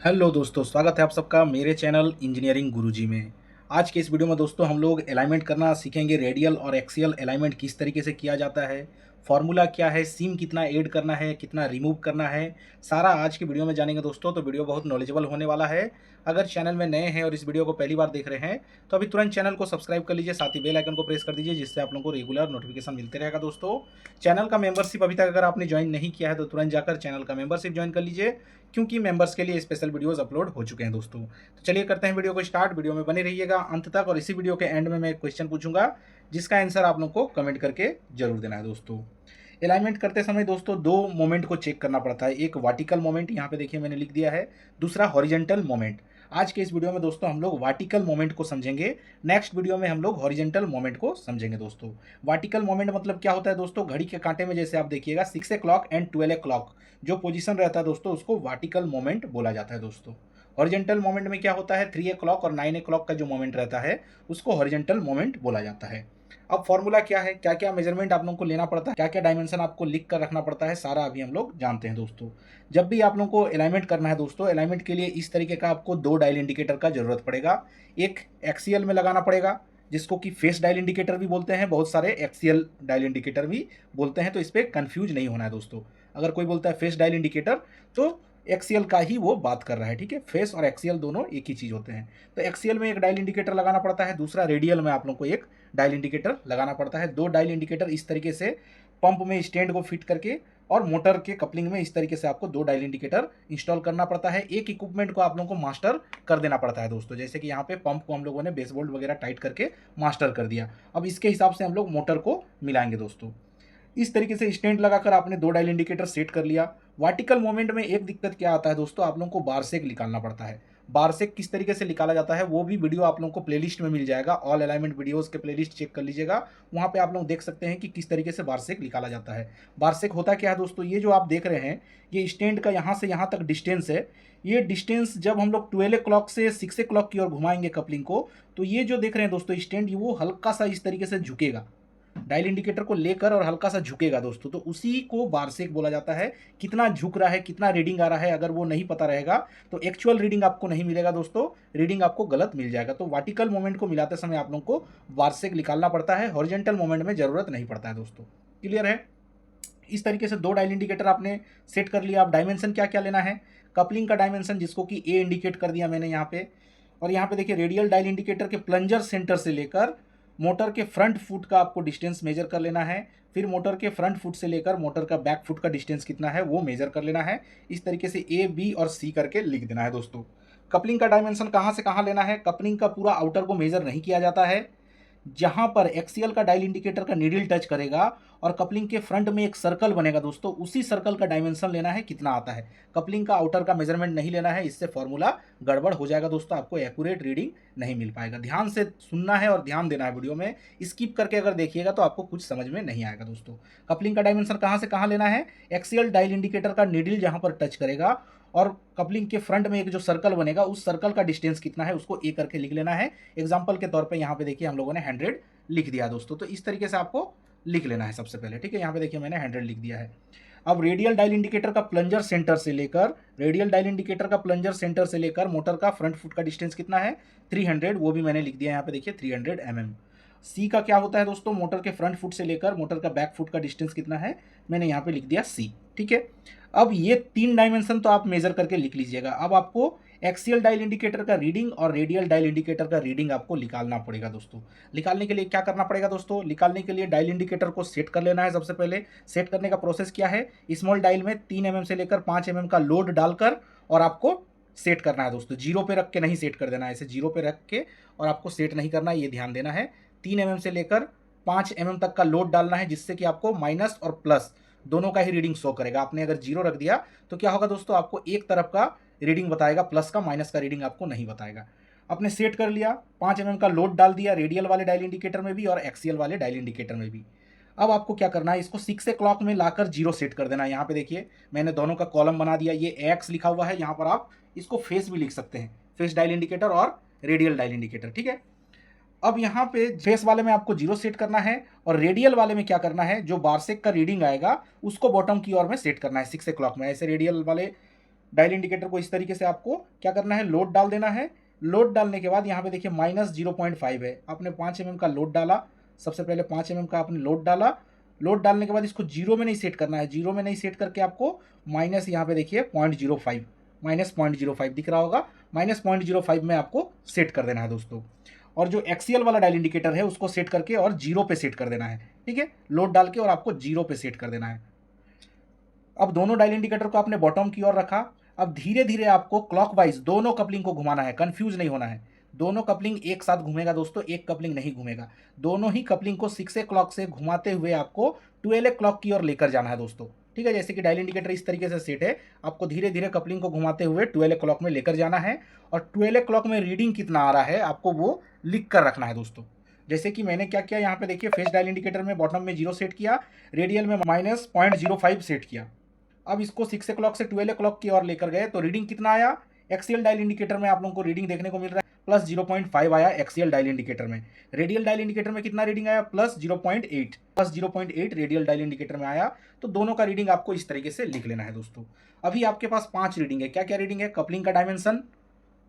Hello दोस्तों, स्वागत है आप सबका मेरे चैनल इंजीनियरिंग गुरुजी में। आज के इस वीडियो में दोस्तों हम लोग अलाइनमेंट करना सीखेंगे। रेडियल और एक्सियल अलाइनमेंट किस तरीके से किया जाता है, फार्मूला क्या है, सीम कितना ऐड करना है, कितना रिमूव करना है, सारा आज के वीडियो में जानेंगे दोस्तों। तो वीडियो बहुत नॉलेजेबल होने वाला है। अगर चैनल में नए हैं और इस वीडियो को पहली बार देख रहे हैं तो अभी तुरंत चैनल को सब्सक्राइब कर लीजिए, साथ ही बेल आइकन को प्रेस कर दीजिए, जिससे आप लोगों को रेगुलर नोटिफिकेशन मिलते रहेगा दोस्तों। चैनल का मेंबरशिप अभी तक अगर आपने ज्वाइन नहीं किया है तो तुरंत जाकर चैनल का मेंबरशिप ज्वाइन कर लीजिए, क्योंकि मेंबर्स के लिए स्पेशल वीडियोस अपलोड हो चुके हैं दोस्तों। तो चलिए करते हैं वीडियो को स्टार्ट। वीडियो में बने रहिएगा अंत तक, और इसी वीडियो के एंड में मैं एक क्वेश्चन पूछूंगा जिसका आंसर आप लोग को कमेंट करके जरूर देना है दोस्तों। अलाइनमेंट करते समय दोस्तों दो मोमेंट को चेक करना पड़ता है। एक वर्टिकल मोमेंट, यहाँ पे देखिए मैंने लिख दिया है, दूसरा हॉरिजेंटल मोमेंट। आज के इस वीडियो में दोस्तों हम लोग वर्टिकल मोमेंट को समझेंगे, नेक्स्ट वीडियो में हम लोग हॉरिजेंटल मोमेंट को समझेंगे दोस्तों। वर्टिकल मोमेंट मतलब क्या होता है दोस्तों, घड़ी के कांटे में जैसे आप देखिएगा 6 o'clock एंड 12 o'clock जो पोजीशन रहता है दोस्तों, उसको वर्टिकल मोमेंट बोला जाता है दोस्तों। हॉरिजेंटल मोमेंट में क्या होता है, 3 o'clock और 9 o'clock का जो मोमेंट रहता है उसको हॉरिजेंटल मोमेंट बोला जाता है। अब फॉर्मूला क्या है, क्या क्या मेजरमेंट आप लोगों को लेना पड़ता है, क्या क्या डायमेंशन आपको लिख कर रखना पड़ता है, सारा अभी हम लोग जानते हैं दोस्तों। जब भी आप लोगों को अलाइनमेंट करना है दोस्तों, अलाइनमेंट के लिए इस तरीके का आपको दो डायल इंडिकेटर का जरूरत पड़ेगा। एक एक्सियल में लगाना पड़ेगा, जिसको कि फेस डायल इंडिकेटर भी बोलते हैं, बहुत सारे एक्सियल डायल इंडिकेटर भी बोलते हैं, तो इस पर कंफ्यूज नहीं होना है दोस्तों। अगर कोई बोलता है फेस डायल इंडिकेटर तो एक्सियल का ही वो बात कर रहा है, ठीक है। फेस और एक्सियल दोनों एक ही चीज़ होते हैं। तो एक्सियल में एक डायल इंडिकेटर लगाना पड़ता है, दूसरा रेडियल में आप लोग को एक डायल इंडिकेटर लगाना पड़ता है। दो डायल इंडिकेटर इस तरीके से पंप में स्टैंड को फिट करके और मोटर के कपलिंग में इस तरीके से आपको दो डायल इंडिकेटर इंस्टॉल करना पड़ता है। एक इक्विपमेंट को आप लोगों को मास्टर कर देना पड़ता है दोस्तों, जैसे कि यहाँ पे पंप को हम लोगों ने बेस बोल्ट वगैरह टाइट करके मास्टर कर दिया। अब इसके हिसाब से हम लोग मोटर को मिलाएंगे दोस्तों। इस तरीके से स्टैंड लगाकर आपने दो डायल इंडिकेटर सेट कर लिया। वर्टिकल मोमेंट में एक दिक्कत क्या आता है दोस्तों, आप लोगों को बारसेक निकालना पड़ता है। बारसेक किस तरीके से निकाला जाता है वो भी वीडियो आप लोगों को प्लेलिस्ट में मिल जाएगा। ऑल अलाइनमेंट वीडियोस के प्लेलिस्ट चेक कर लीजिएगा, वहाँ पे आप लोग देख सकते हैं कि किस तरीके से बारसेक निकाला जाता है। बारसेक होता क्या है दोस्तों, ये जो आप देख रहे हैं ये स्टैंड का यहाँ से यहाँ तक डिस्टेंस है। ये डिस्टेंस जब हम लोग 12 o'clock से 6 o'clock की ओर घुमाएंगे कपलिंग को, तो ये जो देख रहे हैं दोस्तों स्टैंड, वो हल्का सा इस तरीके से झुकेगा, डायल इंडिकेटर को लेकर और हल्का सा झुकेगा दोस्तों, तो उसी को बारसेक बोला जाता है। कितना झुक रहा है, कितना रीडिंग आ रहा है, अगर वो नहीं पता रहेगा तो एक्चुअल रीडिंग आपको नहीं मिलेगा दोस्तों, रीडिंग आपको गलत मिल जाएगा। तो वर्टिकल मोमेंट को मिलाते समय आप लोगों को बारसेक निकालना पड़ता है, हॉरिजॉन्टल मोमेंट में जरूरत नहीं पड़ता है दोस्तों। क्लियर है। इस तरीके से दो डायल इंडिकेटर आपने सेट कर लिया। अब डायमेंशन क्या क्या लेना है, कपलिंग का डायमेंशन जिसको कि ए इंडिकेट कर दिया मैंने यहाँ पे, और यहाँ पे देखिए रेडियल डायल इंडिकेटर के प्लंजर सेंटर से लेकर मोटर के फ्रंट फुट का आपको डिस्टेंस मेजर कर लेना है। फिर मोटर के फ्रंट फुट से लेकर मोटर का बैक फुट का डिस्टेंस कितना है वो मेजर कर लेना है। इस तरीके से ए बी और सी करके लिख देना है दोस्तों। कपलिंग का डायमेंशन कहाँ से कहाँ लेना है, कपलिंग का पूरा आउटर को मेजर नहीं किया जाता है। जहां पर एक्सियल का डायल इंडिकेटर का नीडल टच करेगा और कपलिंग के फ्रंट में एक सर्कल बनेगा दोस्तों, उसी सर्कल का डायमेंशन लेना है कितना आता है। कपलिंग का आउटर का मेजरमेंट नहीं लेना है, इससे फॉर्मूला गड़बड़ हो जाएगा दोस्तों, आपको एक्यूरेट रीडिंग नहीं मिल पाएगा। ध्यान से सुनना है और ध्यान देना है वीडियो में, स्किप करके अगर देखिएगा तो आपको कुछ समझ में नहीं आएगा दोस्तों। कपलिंग का डायमेंशन कहाँ से कहाँ लेना है, एक्सियल डायल इंडिकेटर का नीडल जहां पर टच करेगा और कपलिंग के फ्रंट में एक जो सर्कल बनेगा उस सर्कल का डिस्टेंस कितना है उसको ए करके लिख लेना है। एग्जांपल के तौर पे यहाँ पे देखिए हम लोगों ने 100 लिख दिया दोस्तों, तो इस तरीके से आपको लिख लेना है सबसे पहले, ठीक है। यहाँ पे देखिए मैंने 100 लिख दिया है। अब रेडियल डायल इंडिकेटर का प्लंजर सेंटर से लेकर, रेडियल डायल इंडिकेटर का प्लंजर सेंटर से लेकर मोटर का फ्रंट फुट का डिस्टेंस कितना है 300, वो भी मैंने लिख दिया यहाँ पे देखिए 300 mm। सी का क्या होता है दोस्तों, मोटर के फ्रंट फुट से लेकर मोटर का बैक फुट का डिस्टेंस कितना है, मैंने यहाँ पे लिख दिया सी, ठीक है। अब ये तीन डायमेंशन तो आप मेजर करके लिख लीजिएगा। अब आपको एक्सियल डायल इंडिकेटर का रीडिंग और रेडियल डायल इंडिकेटर का रीडिंग आपको निकालना पड़ेगा दोस्तों। निकालने के लिए क्या करना पड़ेगा दोस्तों, निकालने के लिए डायल इंडिकेटर को सेट कर लेना है। सबसे पहले सेट करने का प्रोसेस क्या है, स्मॉल डायल में 3 mm से लेकर 5 mm का लोड डालकर और आपको सेट करना है दोस्तों। जीरो पे रख के नहीं सेट कर देना है, ऐसे जीरो पे रख के और आपको सेट नहीं करना है, ये ध्यान देना है। 3 mm से लेकर 5 mm तक का लोड डालना है, जिससे कि आपको माइनस और प्लस दोनों का ही रीडिंग शो करेगा। आपने अगर जीरो रख दिया तो क्या होगा दोस्तों, आपको एक तरफ का रीडिंग बताएगा, प्लस का माइनस का रीडिंग आपको नहीं बताएगा। आपने सेट कर लिया, 5 mm का लोड डाल दिया रेडियल वाले डायल इंडिकेटर में भी और एक्सियल वाले डायल इंडिकेटर में भी। अब आपको क्या करना है, इसको 6 o'clock में लाकर जीरो सेट कर देना है। यहाँ पे देखिए मैंने दोनों का कॉलम बना दिया, ये एक्स लिखा हुआ है, यहाँ पर आप इसको फेस भी लिख सकते हैं, फेस डायल इंडिकेटर और रेडियल डायल इंडिकेटर, ठीक है। अब यहाँ पे फेस वाले में आपको जीरो सेट करना है और रेडियल वाले में क्या करना है, जो बारसेक का रीडिंग आएगा उसको बॉटम की ओर में सेट करना है 6 o'clock में। ऐसे रेडियल वाले डायल इंडिकेटर को इस तरीके से आपको क्या करना है, लोड डाल देना है। लोड डालने के बाद यहाँ पे देखिए -0.5 है, आपने 5 mm का लोड डाला। सबसे पहले 5 mm का आपने लोड डाला। लोड डालने के बाद इसको जीरो में नहीं सेट करना है, जीरो में नहीं सेट करके आपको माइनस यहाँ पे देखिए 0.05 -0.05 दिख रहा होगा, -0.05 में आपको सेट कर देना है दोस्तों। और जो एक्सियल वाला डायल इंडिकेटर है उसको सेट करके और जीरो पे सेट कर देना है, ठीक है, लोड डाल के और आपको जीरो पे सेट कर देना है। अब दोनों डायल इंडिकेटर को आपने बॉटम की ओर रखा। अब धीरे धीरे आपको क्लॉकवाइज दोनों कपलिंग को घुमाना है, कंफ्यूज नहीं होना है। दोनों कपलिंग एक साथ घूमेगा दोस्तों, एक कपलिंग नहीं घूमेगा। दोनों ही कपलिंग को 6 o'clock से घुमाते हुए आपको 12 o'clock की ओर लेकर जाना है दोस्तों, ठीक है। जैसे कि डायल इंडिकेटर इस तरीके से सेट है, आपको धीरे धीरे कपलिंग को घुमाते हुए 12 o'clock में लेकर जाना है। और 12 o'clock में रीडिंग कितना आ रहा है आपको वो लिख कर रखना है दोस्तों। जैसे कि मैंने क्या किया, यहाँ पे देखिए फेस डायल इंडिकेटर में बॉटम में 0 सेट किया, रेडियल में -0.05 सेट किया। अब इसको 6 o'clock से 12 o'clock की ओर लेकर गए तो रीडिंग कितना आया, एक्सियल डायल इंडिकेटर में आप लोगों को रीडिंग देखने को मिल रहा है +0.5 आया एक्सियल डायल इंडिकेटर में। रेडियल डायल इंडिकेटर में कितना रीडिंग आया, +0.8 रेडियल डायल इंडिकेटर में आया। तो दोनों का रीडिंग आपको इस तरीके से लिख लेना है दोस्तों। अभी आपके पास 5 रीडिंग है। क्या क्या रीडिंग है, कपलिंग का डायमेंशन,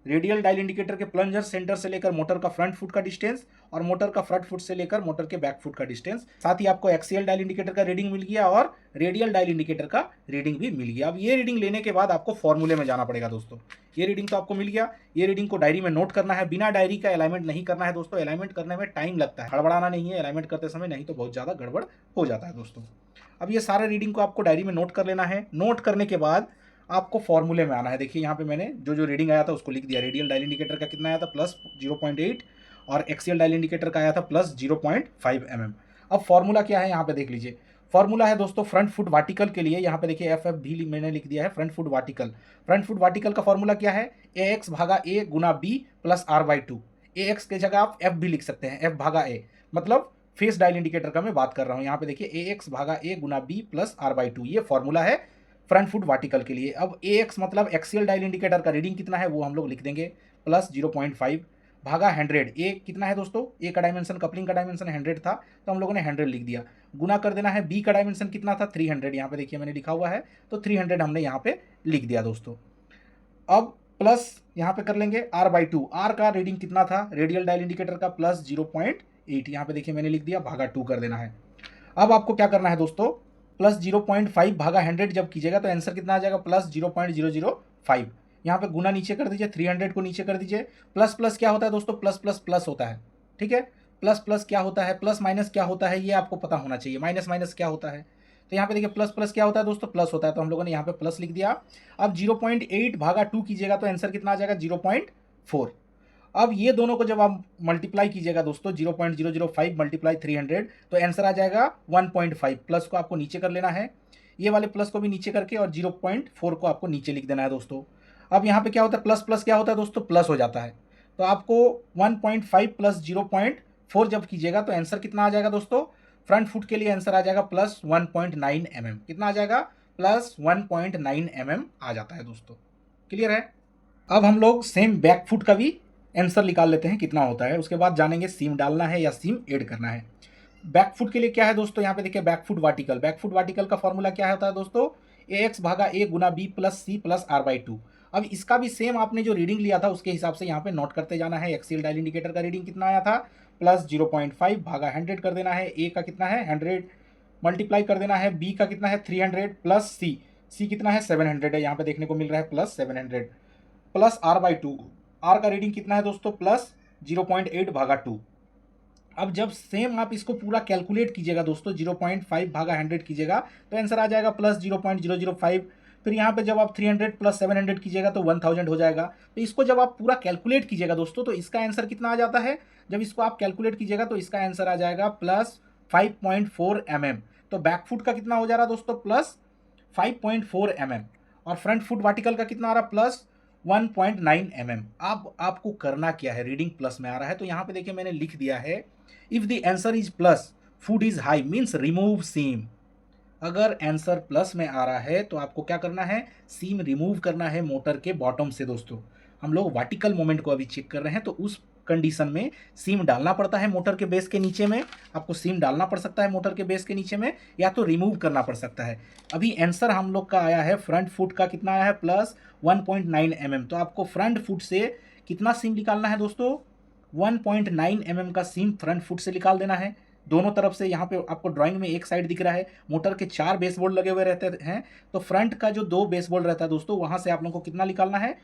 रेडियल डायल इंडिकेटर के प्लंजर सेंटर से लेकर मोटर का फ्रंट फुट का डिस्टेंस, और मोटर का फ्रंट फुट से लेकर मोटर के बैक फुट का डिस्टेंस। साथ ही आपको एक्सियल डायल इंडिकेटर का रीडिंग मिल गया और रेडियल डायल इंडिकेटर का रीडिंग भी मिल गया। अब ये रीडिंग लेने के बाद आपको फॉर्मूले में जाना पड़ेगा दोस्तों। ये रीडिंग तो आपको मिल गया, ये रीडिंग को डायरी में नोट करना है। बिना डायरी का अलाइनमेंट नहीं करना है दोस्तों, अलाइनमेंट करने में टाइम लगता है, हड़बड़ाना नहीं है अलाइनमेंट करते समय, नहीं तो बहुत ज़्यादा गड़बड़ हो जाता है दोस्तों। अब ये सारे रीडिंग को आपको डायरी में नोट कर लेना है। नोट करने के बाद आपको फॉर्मूले में आना है। देखिए यहाँ पे मैंने जो जो रीडिंग आया था उसको लिख दिया। रेडियल डायल इंडिकेटर का कितना आया था, +0.8, और एक्सियल डायल इंडिकेटर का आया था +0.5 mm। अब फॉर्मूला क्या है यहाँ पे देख लीजिए। फॉर्मूला है दोस्तों फ्रंट फुट वर्टिकल के लिए, यहाँ पे देखिए एफ भी मैंने लिख दिया है, front foot vertical. Front foot vertical का फॉर्मूला क्या है, AX भागा A Guna B + R/2। AX की जगह आप F भी लिख सकते हैं, F भागा A, मतलब फेस डायल इंडिकेटर का मैं बात कर रहा हूँ। यहाँ पे देखिए AX भागा A गुना B + R/2, ये फॉर्मूला है फ्रंट फुट वर्टिकल के लिए। अब AX मतलब एक्सियल डायल इंडिकेटर का रीडिंग कितना है वो हम लोग लिख देंगे, +0.5 भागा 100। ए कितना है दोस्तों, ए का डायमेंशन, कपलिंग का डायमेंशन 100 था तो हम लोगों ने 100 लिख दिया। गुना कर देना है, बी का डायमेंशन कितना था, 300, यहाँ पे देखिए मैंने लिखा हुआ है, तो 300 हमने यहाँ पे लिख दिया दोस्तों। अब प्लस यहाँ पे कर लेंगे R/2। आर का रीडिंग कितना था रेडियल डायल इंडिकेटर का, +0.8, यहाँ पे देखिए मैंने लिख दिया, भागा 2 कर देना है। अब आपको क्या करना है दोस्तों, +0.5 भागा 100 जब कीजिएगा तो आंसर कितना आ जाएगा, +0.005। यहाँ पे गुना नीचे कर दीजिए, 300 को नीचे कर दीजिए। प्लस प्लस क्या होता है दोस्तों, प्लस प्लस प्लस होता है, ठीक है। प्लस प्लस क्या होता है, प्लस माइनस क्या होता है, ये आपको पता होना चाहिए। माइनस माइनस क्या होता है, तो यहाँ पे देखिए प्लस प्लस क्या होता है दोस्तों, प्लस होता है, तो हम लोगों ने यहाँ पे प्लस लिख दिया। अब 0.8 भागा 2 कीजिएगा तो आंसर कितना आ जाएगा, 0.4। अब ये दोनों को जब आप मल्टीप्लाई कीजिएगा दोस्तों, 0.005 मल्टीप्लाई 300, तो आंसर आ जाएगा 1.5। प्लस को आपको नीचे कर लेना है, ये वाले प्लस को भी नीचे करके, और 0.4 को आपको नीचे लिख देना है दोस्तों। अब यहाँ पे क्या होता है, प्लस प्लस क्या होता है दोस्तों, प्लस हो जाता है। तो आपको 1.5 + 0.4 जब कीजिएगा तो आंसर कितना आ जाएगा दोस्तों, फ्रंट फुट के लिए आंसर आ जाएगा +1.9 mm। कितना आ जाएगा, +1.9 mm आ जाता है दोस्तों। क्लियर है। अब हम लोग सेम बैक फुट का भी आंसर निकाल लेते हैं कितना होता है, उसके बाद जानेंगे सीम डालना है या सीम ऐड करना है। बैक फुट के लिए क्या है दोस्तों, यहाँ पे देखिए back foot vertical. Back foot vertical का फॉर्मूला क्या होता है दोस्तों, AX भागा A Guna B + C + R/2। अब इसका भी सेम आपने जो रीडिंग लिया था उसके हिसाब से यहाँ पे नोट करते जाना है। एक्सियल डायल इंडिकेटर का रीडिंग कितना आया था, +0.5 भागा 100 कर देना है। A का कितना है 100, मल्टीप्लाई कर देना है, B का कितना है 300 + C कितना है 700 है, यहाँ पे देखने को मिल रहा है +700 + R/2। आर का रीडिंग कितना है दोस्तों, +0.8 भागा 2। अब जब सेम आप इसको पूरा कैलकुलेट कीजिएगा दोस्तों, 0.5 भागा 100 कीजिएगा तो आंसर आ जाएगा +0.005। फिर यहाँ पे जब आप 300 + 700 कीजिएगा तो 1000 हो जाएगा। तो इसको जब आप पूरा कैलकुलेट कीजिएगा दोस्तों तो इसका आंसर कितना आ जाता है, जब इसको आप कैलकुलेट कीजिएगा तो इसका आंसर आ जाएगा +5.4 mm। तो बैक फुट का कितना हो जा रहा है दोस्तों, +5.4 mm, और फ्रंट फुट वर्टिकल का कितना आ रहा है, +1.9 mm। अब आपको करना क्या है, रीडिंग प्लस में आ रहा है तो यहाँ पे देखिए मैंने लिख दिया है, if the answer is plus foot is high means remove seem. अगर आंसर प्लस में आ रहा है तो आपको क्या करना है, सीम रिमूव करना है मोटर के बॉटम से दोस्तों। हम लोग वर्टिकल मोमेंट को अभी चेक कर रहे हैं तो उस कंडीशन में सीम डालना पड़ता है मोटर के बेस के नीचे में, आपको सीम डालना पड़ सकता है मोटर के बेस के नीचे में, या तो रिमूव करना पड़ सकता है। अभी आंसर हम लोग का आया है फ्रंट फुट का कितना आया है, प्लस 1.9 mm। तो आपको फ्रंट फुट से कितना सीम निकालना है दोस्तों, 1.9 mm का सीम फ्रंट फुट से निकाल देना है। दोनों तरफ से यहाँ पे आपको ड्राइंग में एक साइड दिख रहा है मोटर के 4 बेस बोल्ट लगे हुए रहते हैं, तो फ्रंट का जो 2 बेस बोल्ट रहता है दोस्तों, वहाँ से आप लोगों को कितना निकालना है,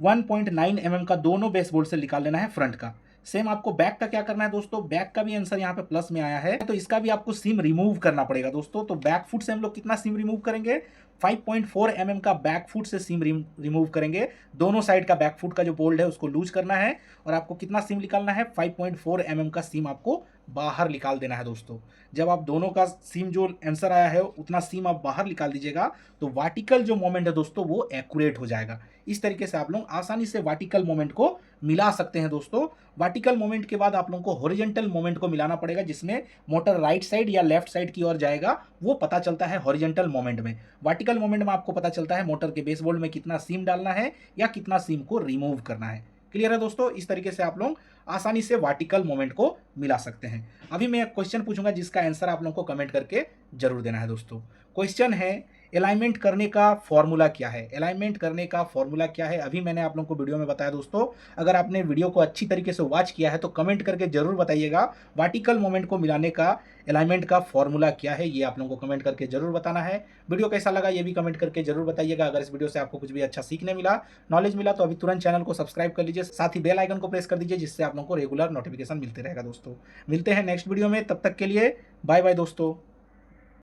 1.9 mm का दोनों बेस बोल्ट से निकाल लेना है फ्रंट का। सेम आपको बैक का क्या करना है दोस्तों, बैक का भी आंसर यहाँ पे प्लस में आया है, तो इसका भी आपको सीम रिमूव करना पड़ेगा दोस्तों। तो बैक फुट से हम लोग कितना सीम रिमूव करेंगे, 5.4 mm का बैक फुट से सीम रिमूव करेंगे। दोनों साइड का बैक फुट का जो बोल्ट है उसको लूज करना है, और आपको कितना सीम निकालना है, 5.4 mm का सीम आपको बाहर निकाल देना है दोस्तों। जब आप दोनों का सीम जो आंसर आया है उतना सीम आप बाहर निकाल दीजिएगा, तो वर्टिकल जो मोमेंट है दोस्तों वो एक्यूरेट हो जाएगा। इस तरीके से आप लोग आसानी से वर्टिकल मोमेंट को मिला सकते हैं दोस्तों। वर्टिकल मोमेंट के बाद आप लोगों को हॉरिजॉन्टल मोमेंट को मिलाना पड़ेगा, जिसमें मोटर राइट साइड या लेफ्ट साइड की ओर जाएगा, वो पता चलता है हॉरिजॉन्टल मोमेंट में। वर्टिकल मोमेंट में आपको पता चलता है मोटर के बेस बोल्ट में कितना सीम डालना है या कितना सीम को रिमूव करना है। क्लियर है दोस्तों, इस तरीके से आप लोग आसानी से वर्टिकल मोमेंट को मिला सकते हैं। अभी मैं एक क्वेश्चन पूछूंगा जिसका आंसर आप लोगों को कमेंट करके जरूर देना है दोस्तों। क्वेश्चन है, अलाइनमेंट करने का फॉर्मूला क्या है। अलाइनमेंट करने का फॉर्मूला क्या है, अभी मैंने आप लोगों को वीडियो में बताया दोस्तों। अगर आपने वीडियो को अच्छी तरीके से वॉच किया है तो कमेंट करके जरूर बताइएगा वर्टिकल मोमेंट को मिलाने का अलाइनमेंट का फॉर्मूला क्या है, ये आप लोगों को कमेंट करके जरूर बताना है। वीडियो कैसा लगा ये भी कमेंट करके जरूर बताइएगा। अगर इस वीडियो से आपको कुछ भी अच्छा सीखने मिला, नॉलेज मिला, तो अभी तुरंत चैनल को सब्सक्राइब कर लीजिए, साथ ही बेल आइकन को प्रेस कर दीजिए, जिससे आप लोगों को रेगुलर नोटिफिकेशन मिलते रहेगा दोस्तों। मिलते हैं नेक्स्ट वीडियो में, तब तक के लिए बाय बाय दोस्तों।